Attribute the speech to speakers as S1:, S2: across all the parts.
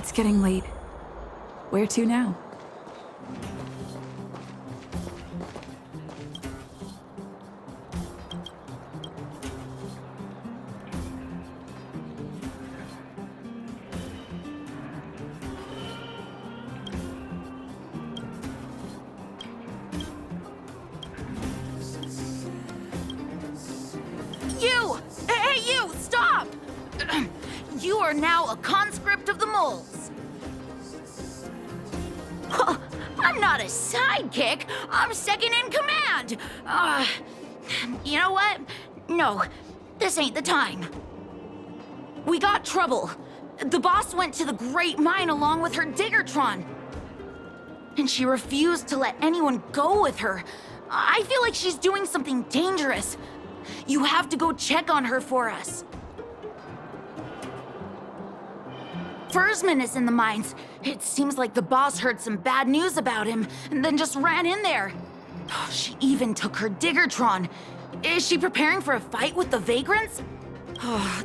S1: It's getting late. Where to now?
S2: You! Hey, you! Stop! You are now a conscript of the moles. I'm not a sidekick. I'm second in command. You know what? No, this ain't the time. We got trouble. The boss went to the Great Mine along with her Diggertron. And she refused to let anyone go with her. I feel like she's doing something dangerous. You have to go check on her for us. Foreman is in the mines. It seems like the boss heard some bad news about him and then just ran in there. She even took her Diggertron. Is she preparing for a fight with the vagrants?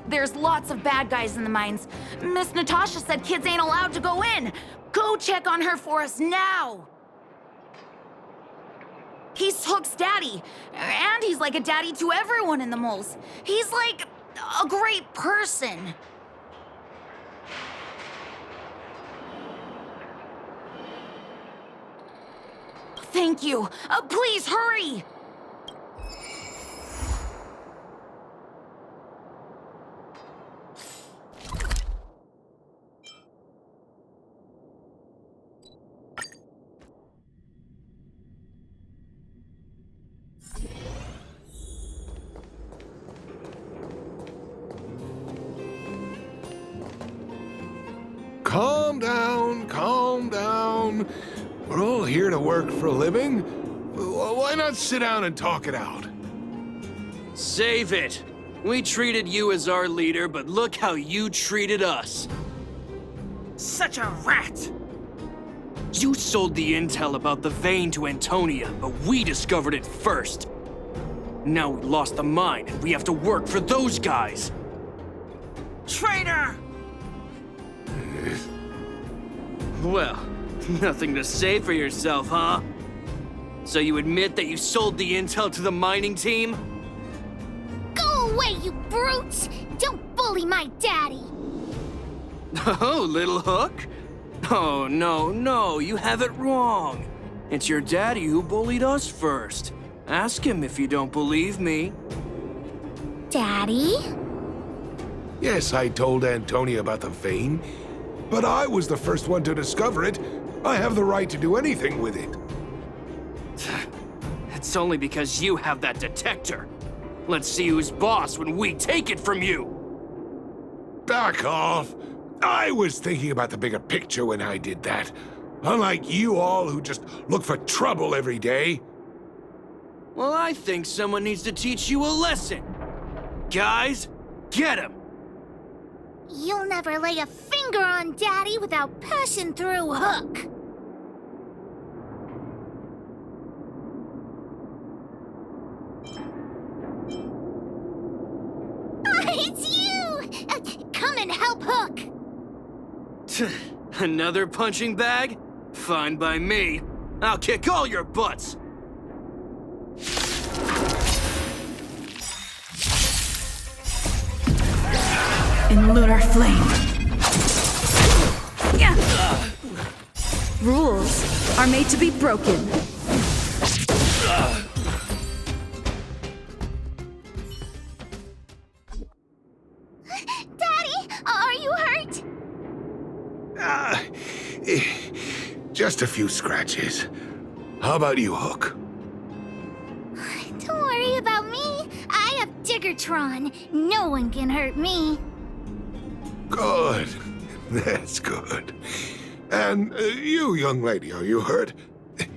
S2: There's lots of bad guys in the mines. Miss Natasha said kids ain't allowed to go in. Go check on her for us now. He's Hook's daddy, and he's like a daddy to everyone in the moles. He's like a great person. Thank you. Please hurry.
S3: Calm down, calm down. We're all here to work for a living. Why not sit down and talk it out?
S4: Save it. We treated you as our leader, but look how you treated us.
S5: Such a rat!
S4: You sold the intel about the vein to Antonia, but we discovered it first. Now we lost the mine, and we have to work for those guys.
S5: Traitor!
S4: Well, nothing to say for yourself, huh? So you admit that you sold the intel to the mining team?
S6: Go away, you brutes! Don't bully my daddy!
S4: Oh, little Hook? Oh, no, you have it wrong. It's your daddy who bullied us first. Ask him if you don't believe me.
S6: Daddy?
S3: Yes, I told Antonia about the vein, but I was the first one to discover it. I have the right to do anything with it.
S4: It's only because you have that detector. Let's see who's boss when we take it from you.
S3: Back off. I was thinking about the bigger picture when I did that. Unlike you all who just look for trouble every day.
S4: Well, I think someone needs to teach you a lesson. Guys, get him!
S6: You'll never lay a finger on Daddy without passing through Hook. It's you! Come and help Hook!
S4: Another punching bag? Fine by me. I'll kick all your butts.
S1: In lunar flame. Rules are made to be broken.
S6: Daddy, are you hurt?
S3: Just a few scratches. How about you, Hook?
S6: Don't worry about me. I have Diggertron. No one can hurt me.
S3: Good. That's good. And you, young lady, are you hurt?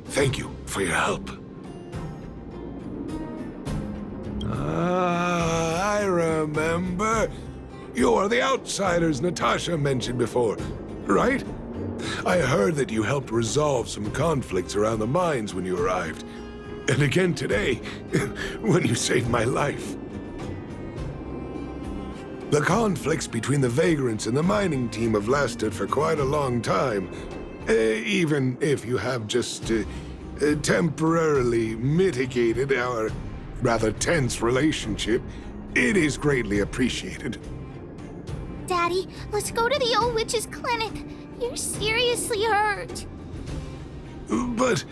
S3: Thank you for your help. I remember. You are the outsiders Natasha mentioned before, right? I heard that you helped resolve some conflicts around the mines when you arrived. And again today, when you saved my life. The conflicts between the vagrants and the mining team have lasted for quite a long time. Even if you have just temporarily mitigated our rather tense relationship, it is greatly appreciated.
S6: Daddy, let's go to the old witch's clinic. You're seriously hurt.
S3: But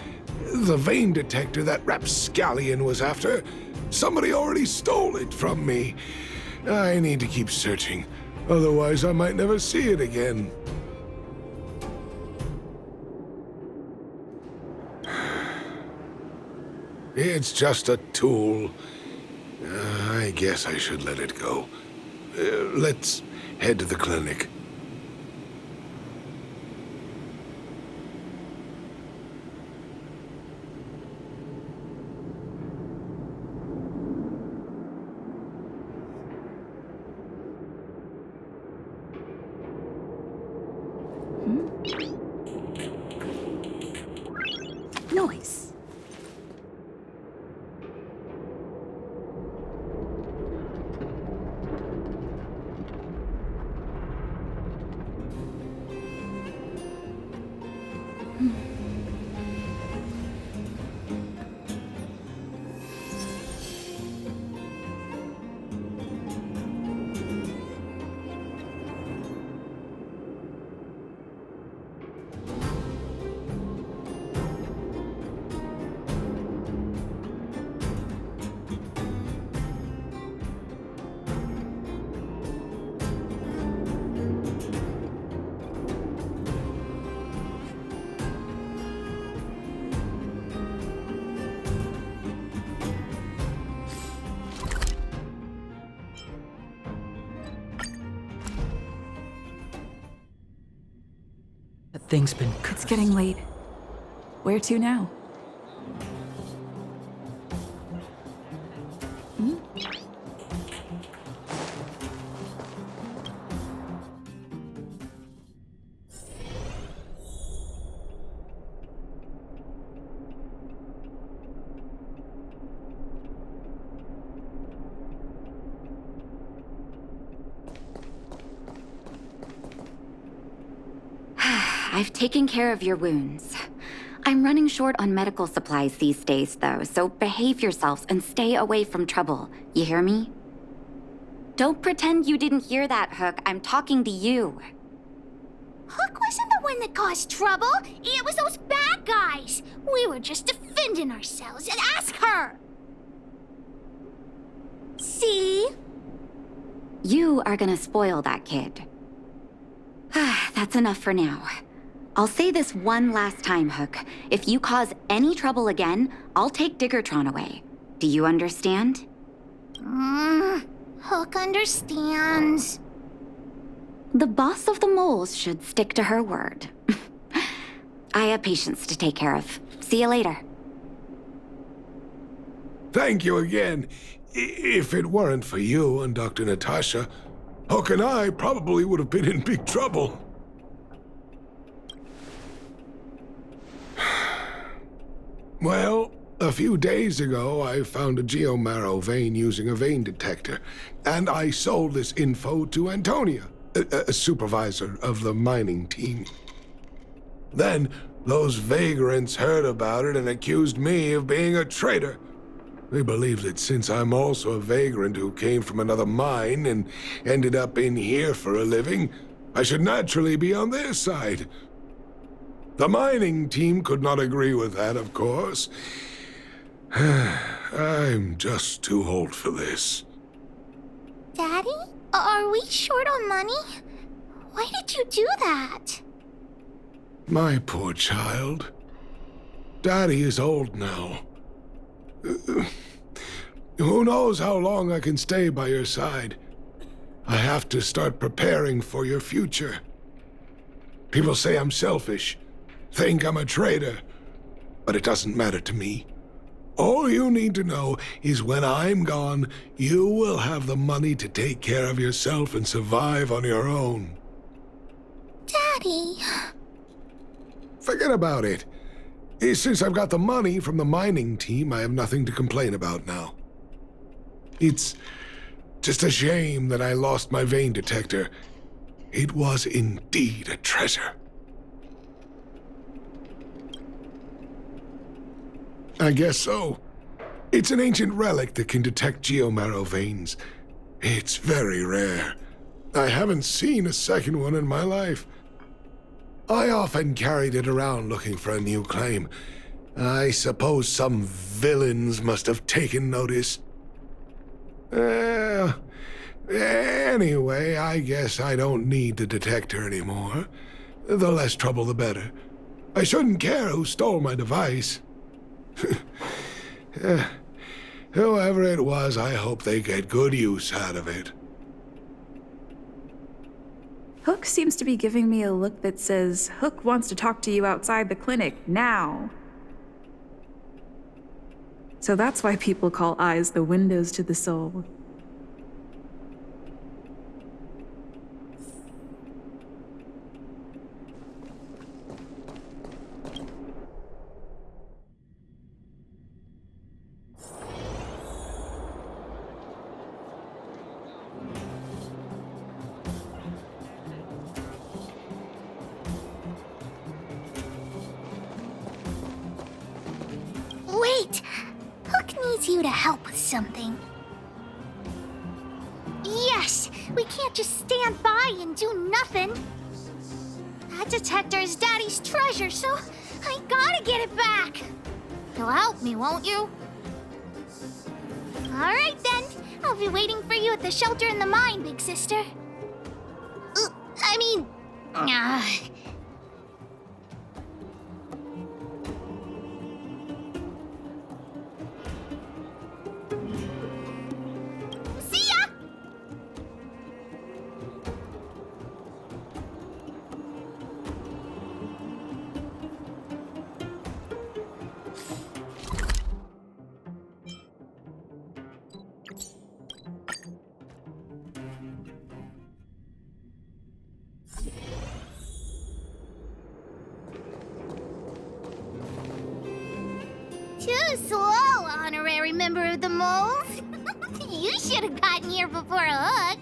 S3: the vein detector that rapscallion was after, somebody already stole it from me. I need to keep searching, otherwise I might never see it again. It's just a tool. I guess I should let it go. Let's head to the clinic.
S1: Noise.
S7: That thing's been
S1: It's
S7: cursed.
S1: getting late. Where to now?
S8: I've taken care of your wounds. I'm running short on medical supplies these days, though, so behave yourselves and stay away from trouble. You hear me? Don't pretend you didn't hear that, Hook. I'm talking to you.
S6: Hook wasn't the one that caused trouble. It was those bad guys. We were just defending ourselves. And ask her. See?
S8: You are gonna spoil that kid. That's enough for now. I'll say this one last time, Hook. If you cause any trouble again, I'll take Diggertron away. Do you understand?
S6: Hook understands.
S8: The boss of the moles should stick to her word. I have patients to take care of. See you later.
S3: Thank you again. If it weren't for you and Dr. Natasha, Hook and I probably would have been in big trouble. Well, a few days ago, I found a geomarrow vein using a vein detector, and I sold this info to Antonia, a supervisor of the mining team. Then, those vagrants heard about it and accused me of being a traitor. They believe that since I'm also a vagrant who came from another mine and ended up in here for a living, I should naturally be on their side. The mining team could not agree with that, of course. I'm just too old for this.
S6: Daddy? Are we short on money? Why did you do that?
S3: My poor child. Daddy is old now. Who knows how long I can stay by your side? I have to start preparing for your future. People say I'm selfish, think I'm a traitor, but it doesn't matter to me. All you need to know is when I'm gone, you will have the money to take care of yourself and survive on your own.
S6: Daddy.
S3: Forget about it. Since I've got the money from the mining team, I have nothing to complain about now. It's Just a shame that I lost my vein detector. It was indeed a treasure. I guess so. It's an ancient relic that can detect geomarrow veins. It's very rare. I haven't seen a second one in my life. I often carried it around looking for a new claim. I suppose some villains must have taken notice. Anyway, I guess I don't need the detector anymore. The less trouble, the better. I shouldn't care who stole my device. Whoever it was, I hope they get good use out of it.
S1: Hook seems to be giving me a look that says, Hook wants to talk to you outside the clinic, now. So that's why people call eyes the windows to the soul.
S6: Wait! Hook needs you to help with something. Yes! We can't just stand by and do nothing. That detector is Daddy's treasure, so I gotta get it back. You'll help me, won't you? Alright then. I'll be waiting for you at the shelter in the mine, big sister. See ya! Too slow, honorary member of the moles. You should have gotten here before Hook.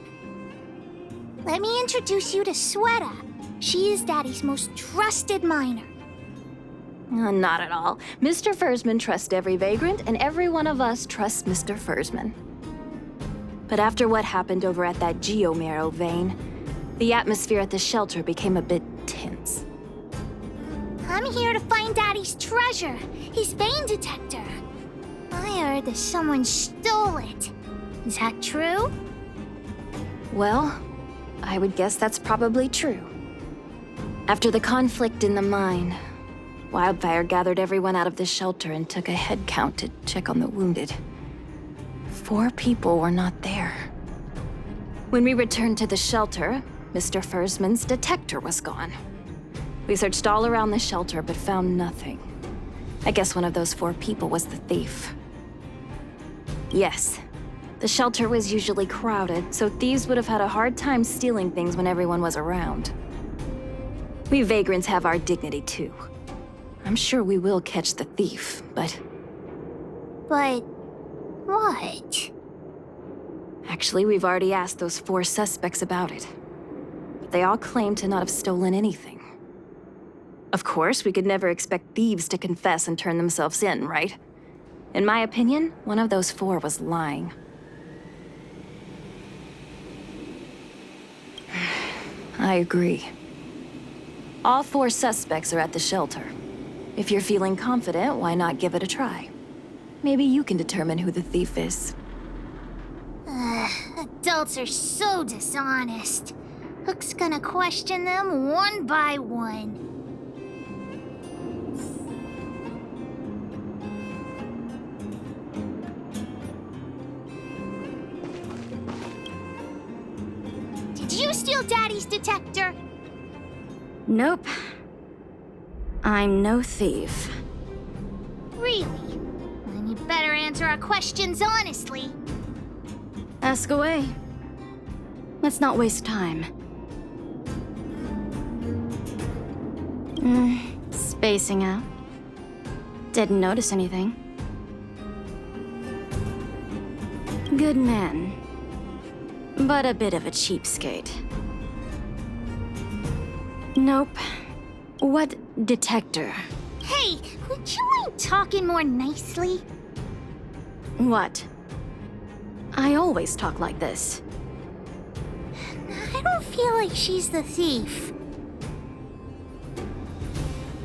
S6: Let me introduce you to Sweta. She is Daddy's most trusted miner.
S7: Not at all. Mr. Fursman trusts every vagrant, and every one of us trusts Mr. Fursman. But after what happened over at that geomarrow vein, the atmosphere at the shelter became a bit tense.
S6: I'm here to find Daddy's treasure, his vein detector. I heard that someone stole it. Is that true?
S7: Well, I would guess that's probably true. After the conflict in the mine, Wildfire gathered everyone out of the shelter and took a head count to check on the wounded. 4 people were not there. When we returned to the shelter, Mr. Fursman's detector was gone. We searched all around the shelter but found nothing. I guess one of those 4 people was the thief. Yes, the shelter was usually crowded, so thieves would have had a hard time stealing things when everyone was around. We vagrants have our dignity too. I'm sure we will catch the thief, but...
S6: But... what?
S7: Actually, we've already asked those 4 suspects about it. They all claim to not have stolen anything. Of course, we could never expect thieves to confess and turn themselves in, right? In my opinion, one of those 4 was lying. I agree. All 4 suspects are at the shelter. If you're feeling confident, why not give it a try? Maybe you can determine who the thief is.
S6: Adults are so dishonest. Hook's gonna question them one by one. Did you steal Daddy's detector?
S7: Nope. I'm no thief.
S6: Really? Then you better answer our questions honestly.
S7: Ask away. Let's not waste time. Spacing out. Didn't notice anything. Good man. but a bit of a cheapskate. Nope. What detector?
S6: Hey, would you mind talking more nicely?
S7: What? I always talk like this.
S6: I don't feel like she's the thief.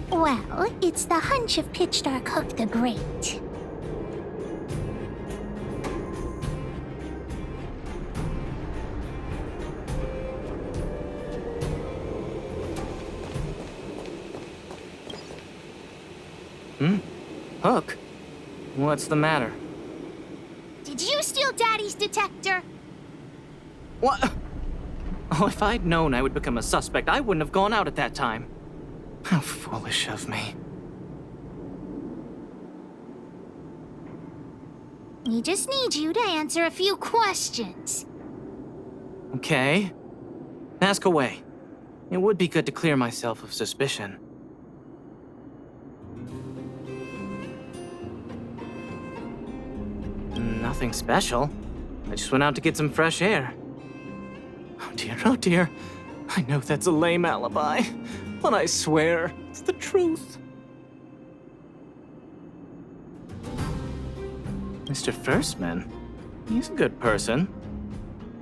S6: Well, it's the hunch of Pitchdark Hook the Great.
S4: Hook? What's the matter?
S6: Did you steal Daddy's detector?
S4: What? Oh, if I'd known I would become a suspect, I wouldn't have gone out at that time. How foolish of me.
S6: We just need you to answer a few questions.
S4: Okay. Ask away. It would be good to clear myself of suspicion. Nothing special. I just went out to get some fresh air. Oh dear, oh dear. I know that's a lame alibi, but I swear it's the truth. Mr. Foreman, he's a good person.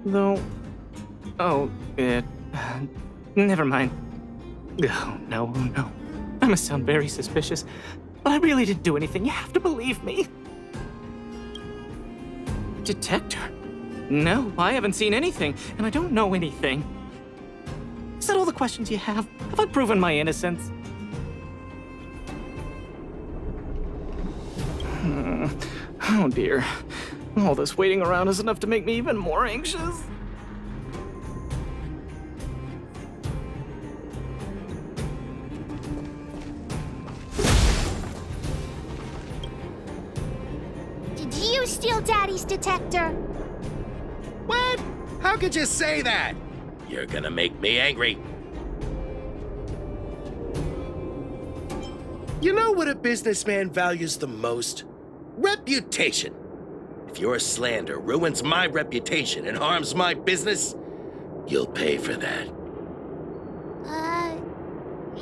S4: Though... Oh, never mind. Oh, no, oh, no. I must sound very suspicious, but I really didn't do anything. You have to believe me. Detector? No, I haven't seen anything, and I don't know anything. Is that all the questions you have? Have I proven my innocence? Oh dear. All this waiting around is enough to make me even more anxious.
S6: Did you steal Daddy's detector?
S9: What? How could you say that? You're gonna make me angry. You know what a businessman values the most? Reputation. If your slander ruins my reputation and harms my business, you'll pay for that.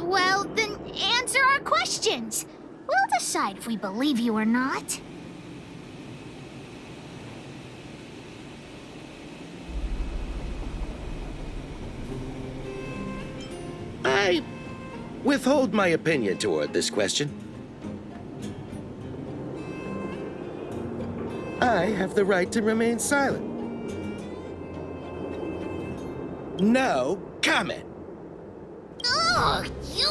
S6: Well, then answer our questions. We'll decide if we believe you or not.
S9: I withhold my opinion toward this question. I have the right to remain silent. No comment.
S6: Ugh, you...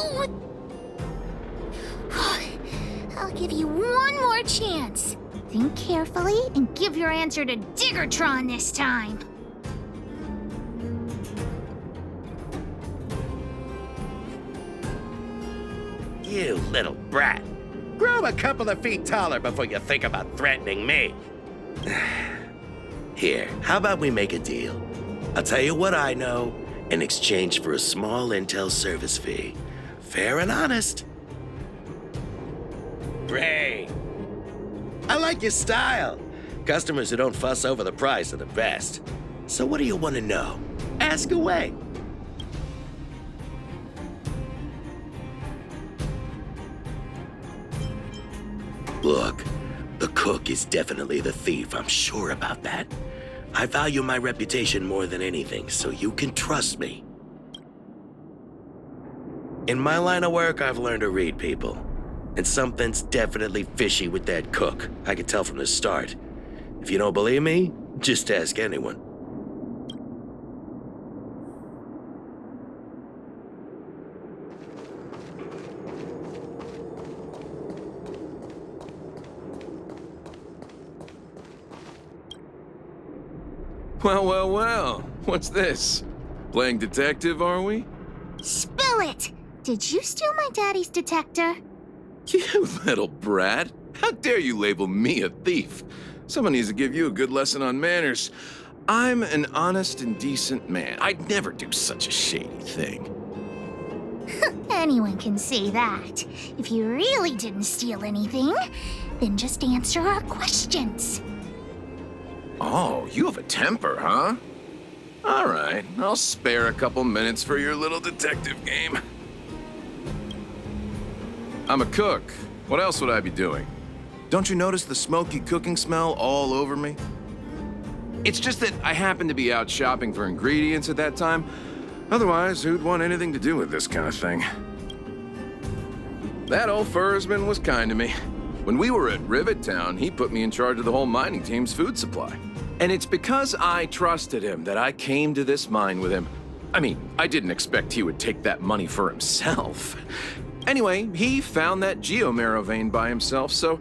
S6: I'll give you one more chance. Think carefully and give your answer to Diggertron this time.
S9: You little brat. Grow a couple of feet taller before you think about threatening me. Here, how about we make a deal? I'll tell you what I know in exchange for a small intel service fee. Fair and honest. Great. I like your style. Customers who don't fuss over the price are the best. So what do you want to know? Ask away. Look, the cook is definitely the thief, I'm sure about that. I value my reputation more than anything, so you can trust me. In my line of work, I've learned to read people. And something's definitely fishy with that cook. I could tell from the start. If you don't believe me, just ask anyone.
S10: Well, well, well. What's this? Playing detective, are we?
S6: Spill it! Did you steal my daddy's detector?
S10: You little brat. How dare you label me a thief? Someone needs to give you a good lesson on manners. I'm an honest and decent man. I'd never do such a shady thing.
S6: Anyone can say that. If you really didn't steal anything, then just answer our questions.
S10: Oh, you have a temper, huh? All right, I'll spare a couple minutes for your little detective game. I'm a cook. What else would I be doing? Don't you notice the smoky cooking smell all over me? It's just that I happened to be out shopping for ingredients at that time. Otherwise, who'd want anything to do with this kind of thing? That old Fursman was kind to me. When we were at Rivet Town, he put me in charge of the whole mining team's food supply. And it's because I trusted him that I came to this mine with him. I mean, I didn't expect he would take that money for himself. Anyway, he found that geomarrow vein by himself, so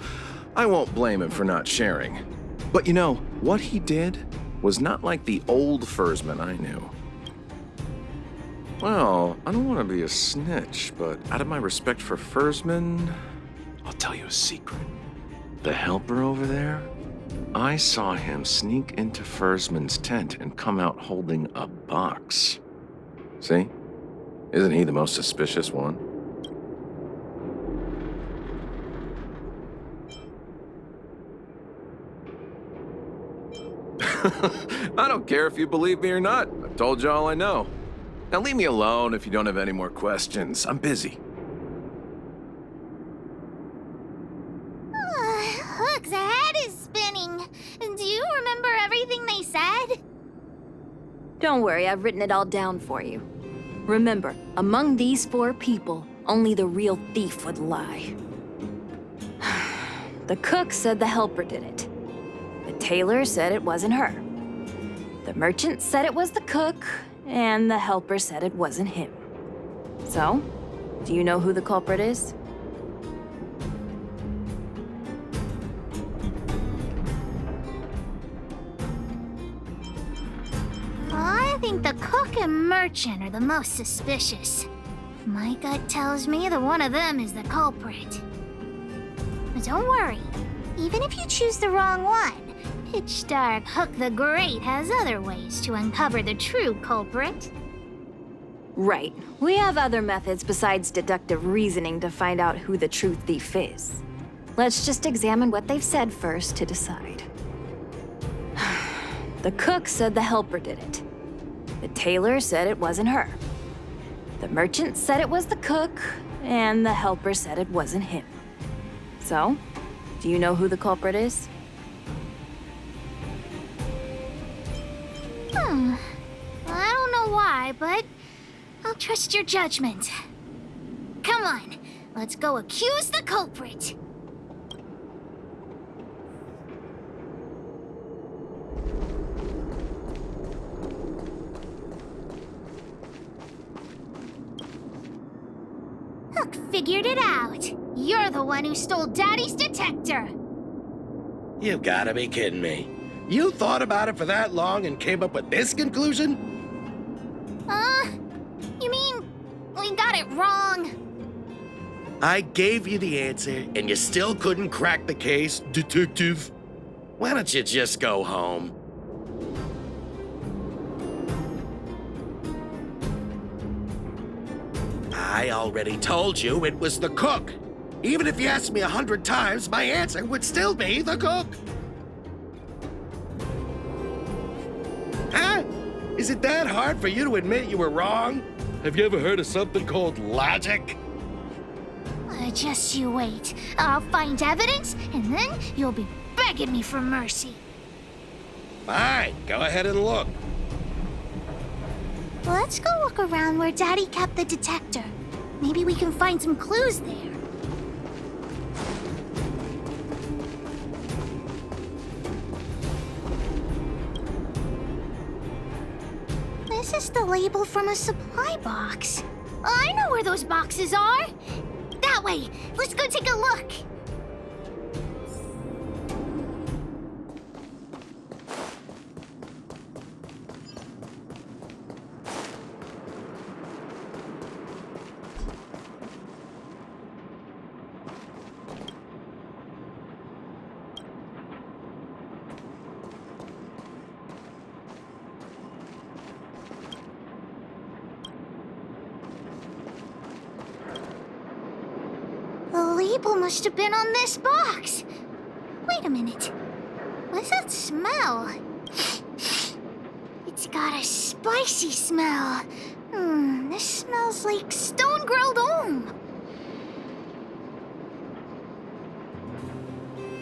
S10: I won't blame him for not sharing. But you know, what he did was not like the old Fursman I knew. Well, I don't want to be a snitch, but out of my respect for Fursman, I'll tell you a secret. The helper over there, I saw him sneak into Fursman's tent and come out holding a box. See? Isn't he the most suspicious one? I don't care if you believe me or not. I've told you all I know. Now leave me alone if you don't have any more questions. I'm busy.
S6: Hook's head is spinning. Do you remember everything they said?
S7: Don't worry, I've written it all down for you. Remember, among these 4 people, only the real thief would lie. The cook said the helper did it. The tailor said it wasn't her. The merchant said it was the cook, and the helper said it wasn't him. So, do you know who the culprit is?
S6: I think the cook and merchant are the most suspicious. My gut tells me that one of them is the culprit. But don't worry, even if you choose the wrong one, Pitch Dark Hook the Great has other ways to uncover the true culprit.
S7: Right. We have other methods besides deductive reasoning to find out who the true thief is. Let's just examine what they've said first to decide. The cook said the helper did it. The tailor said it wasn't her. The merchant said it was the cook, and the helper said it wasn't him. So, do you know who the culprit is?
S6: I don't know why, but I'll trust your judgment. Come on, let's go accuse the culprit. Hook figured it out. You're the one who stole Daddy's detector.
S9: You gotta be kidding me. You thought about it for that long and came up with this conclusion?
S6: You mean we got it wrong?
S9: I gave you the answer, and you still couldn't crack the case, detective. Why don't you just go home? I already told you it was the cook. Even if you asked me 100 times, my answer would still be the cook. Huh? Is it that hard for you to admit you were wrong? Have you ever heard of something called logic?
S6: Just you wait. I'll find evidence, and then you'll be begging me for mercy.
S9: Fine, go ahead and look.
S6: Let's go look around where Daddy kept the detector. Maybe we can find some clues there. This is the label from a supply box. I know where those boxes are. That way. Let's go take a look. The label must have been on this box. Wait a minute. What's that smell? It It's got a spicy smell. This smells like stone-grilled home.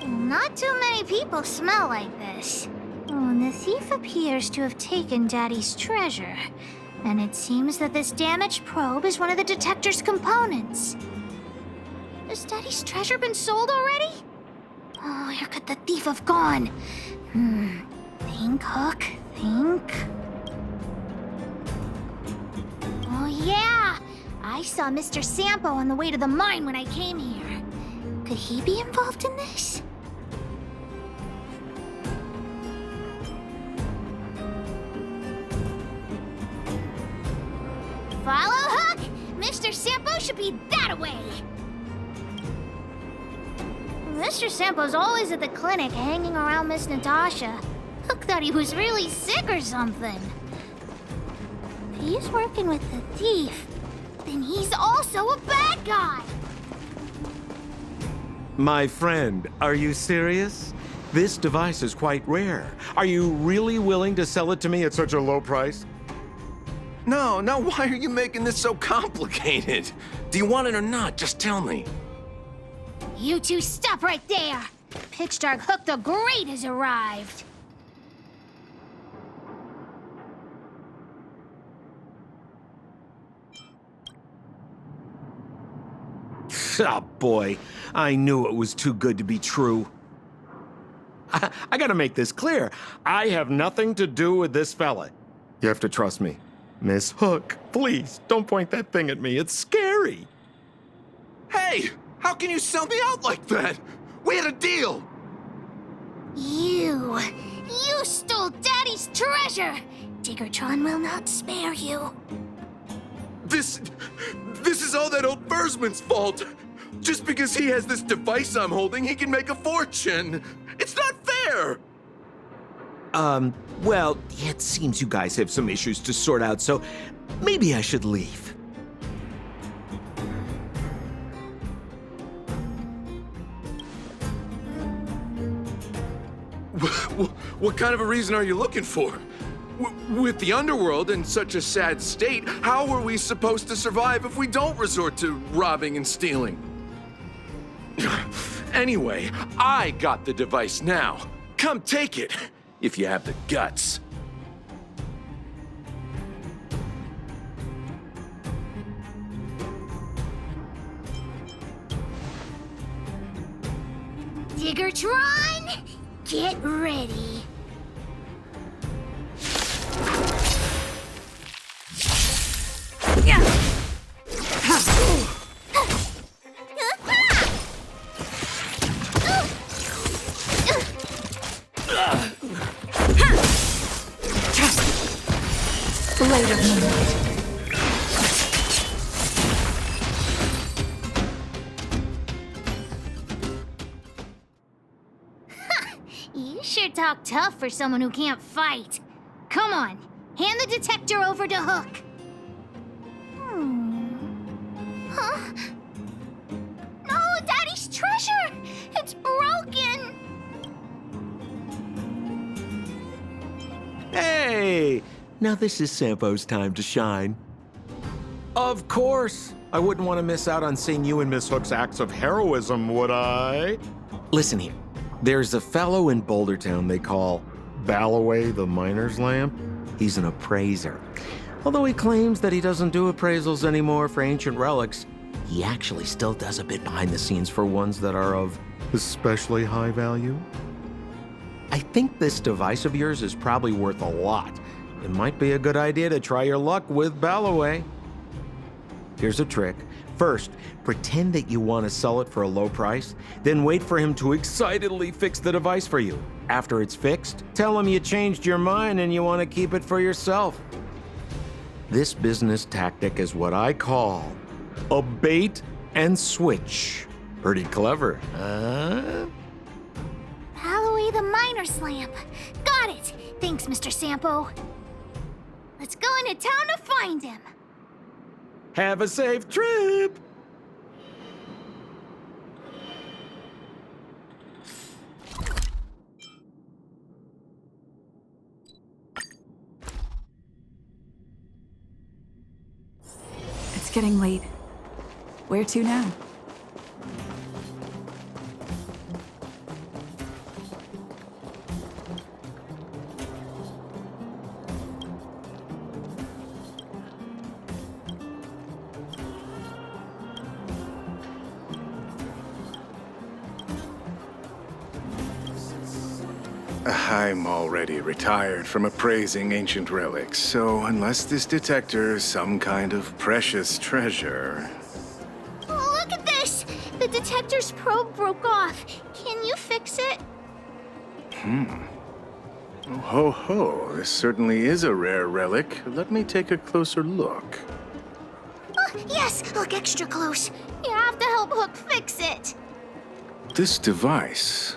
S6: Not too many people smell like this. The thief appears to have taken Daddy's treasure. And it seems that this damaged probe is one of the detector's components. Has Daddy's treasure been sold already? Oh, where could the thief have gone? Think, Hook, think. Oh, yeah! I saw Mr. Sampo on the way to the mine when I came here. Could he be involved in this? Follow Hook! Mr. Sampo should be that way! Mr. Sampo's always at the clinic hanging around Miss Natasha. Hook thought he was really sick or something. If he's working with the thief, then he's also a bad guy!
S11: My friend, are you serious? This device is quite rare. Are you really willing to sell it to me at such a low price?
S10: No, why are you making this so complicated? Do you want it or not? Just tell me.
S6: You two stop right there! Pitch Dark Hook the Great has arrived!
S11: Oh boy, I knew it was too good to be true. I gotta make this clear. I have nothing to do with this fella. You have to trust me. Miss Hook, please, don't point that thing at me. It's scary.
S10: Hey, how can you sell me out like that? We had a deal.
S6: You stole Daddy's treasure! Diggertron will not spare you.
S10: This is all that old Bursman's fault. Just because he has this device I'm holding, he can make a fortune. It's not fair.
S11: Well, it seems you guys have some issues to sort out, so maybe I should leave.
S10: What kind of a reason are you looking for? With the underworld in such a sad state, how are we supposed to survive if we don't resort to robbing and stealing? Anyway, I got the device now. Come take it, if you have the guts.
S6: Diggertron, get ready. You sure talk tough for someone who can't fight. Come on, hand the detector over to Hook. Huh? No, Daddy's treasure! It's broken!
S11: Hey! Now this is Sampo's time to shine. Of course! I wouldn't want to miss out on seeing you and Miss Hook's acts of heroism, would I? Listen here. There's a fellow in Bouldertown they call Balloway the Miner's Lamp. He's an appraiser. Although he claims that he doesn't do appraisals anymore for ancient relics, he actually still does a bit behind the scenes for ones that are of especially high value. I think this device of yours is probably worth a lot. It might be a good idea to try your luck with Balloway. Here's a trick. First, pretend that you want to sell it for a low price, then wait for him to excitedly fix the device for you. After it's fixed, tell him you changed your mind and you want to keep it for yourself. This business tactic is what I call a bait and switch. Pretty clever, huh?
S6: Balloway the Miner's Lamp. Got it! Thanks, Mr. Sampo. Let's go into town to find him.
S11: Have a safe trip!
S1: getting late. Where to now?
S12: I'm already retired from appraising ancient relics, so unless this detector is some kind of precious treasure...
S6: Oh, look at this! The detector's probe broke off. Can you fix it?
S12: Oh, ho ho, this certainly is a rare relic. Let me take a closer look.
S6: Oh, yes! Look extra close. You have to help Hook fix it.
S12: This device...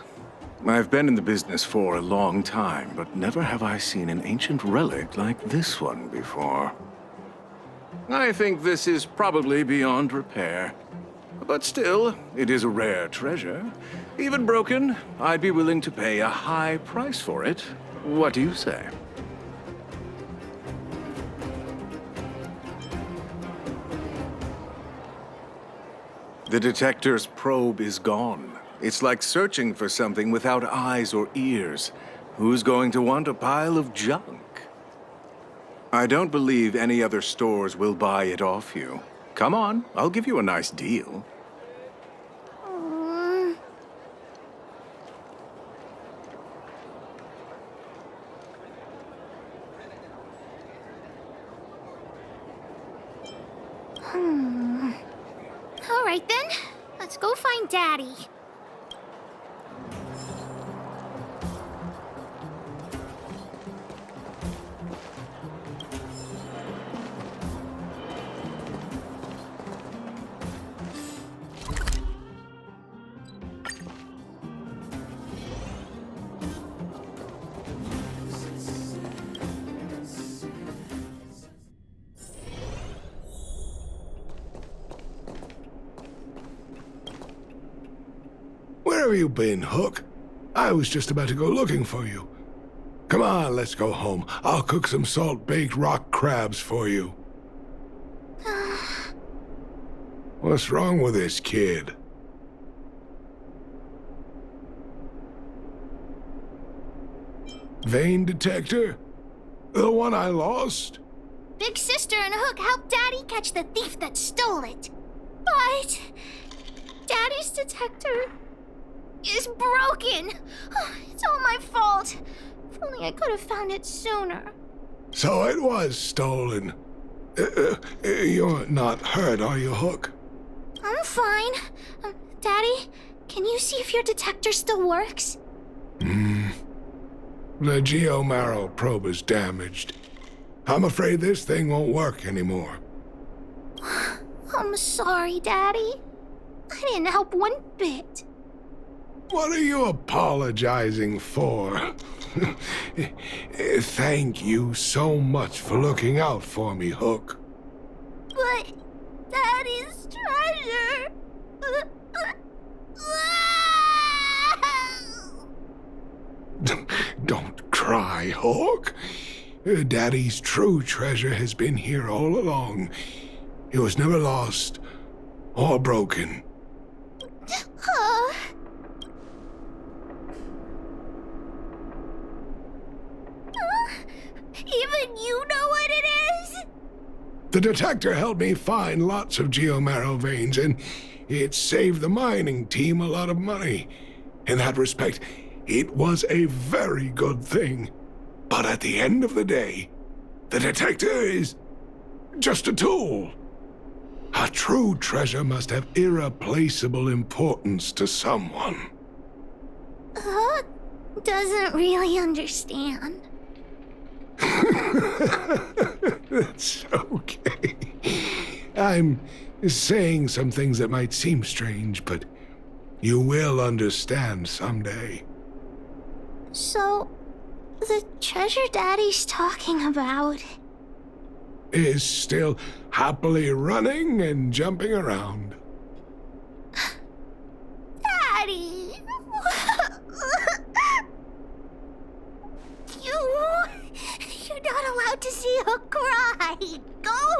S12: I've been in the business for a long time, but never have I seen an ancient relic like this one before. I think this is probably beyond repair. But still, it is a rare treasure. Even broken, I'd be willing to pay a high price for it. What do you say? The detector's probe is gone. It's like searching for something without eyes or ears. Who's going to want a pile of junk? I don't believe any other stores will buy it off you. Come on, I'll give you a nice deal.
S6: All right then, let's go find Daddy.
S3: Where have you been, Hook? I was just about to go looking for you. Come on, let's go home. I'll cook some salt-baked rock crabs for you. What's wrong with this kid? Vein detector? The one I lost?
S6: Big Sister and Hook helped Daddy catch the thief that stole it. But Daddy's detector is broken. It's all my fault. If only I could have found it sooner.
S3: So it was stolen. You're not hurt, are you, Hook?
S6: I'm fine. Daddy, can you see if your detector still works?
S3: The geomarrow probe is damaged. I'm afraid this thing won't work anymore.
S6: I'm sorry, Daddy. I didn't help one bit.
S3: What are you apologizing for? Thank you so much for looking out for me, Hook.
S6: But Daddy's treasure...
S3: Don't cry, Hook. Daddy's true treasure has been here all along. It was never lost or broken.
S6: Even you know what it is?
S3: The detector helped me find lots of geomarrow veins, and it saved the mining team a lot of money. In that respect, it was a very good thing. But at the end of the day, the detector is just a tool. A true treasure must have irreplaceable importance to someone.
S6: Hook doesn't really understand.
S3: That's okay. I'm saying some things that might seem strange, but you will understand someday.
S6: So, the treasure Daddy's talking about
S3: is still happily running and jumping around.
S6: Daddy! You're not allowed to see Hook cry. Go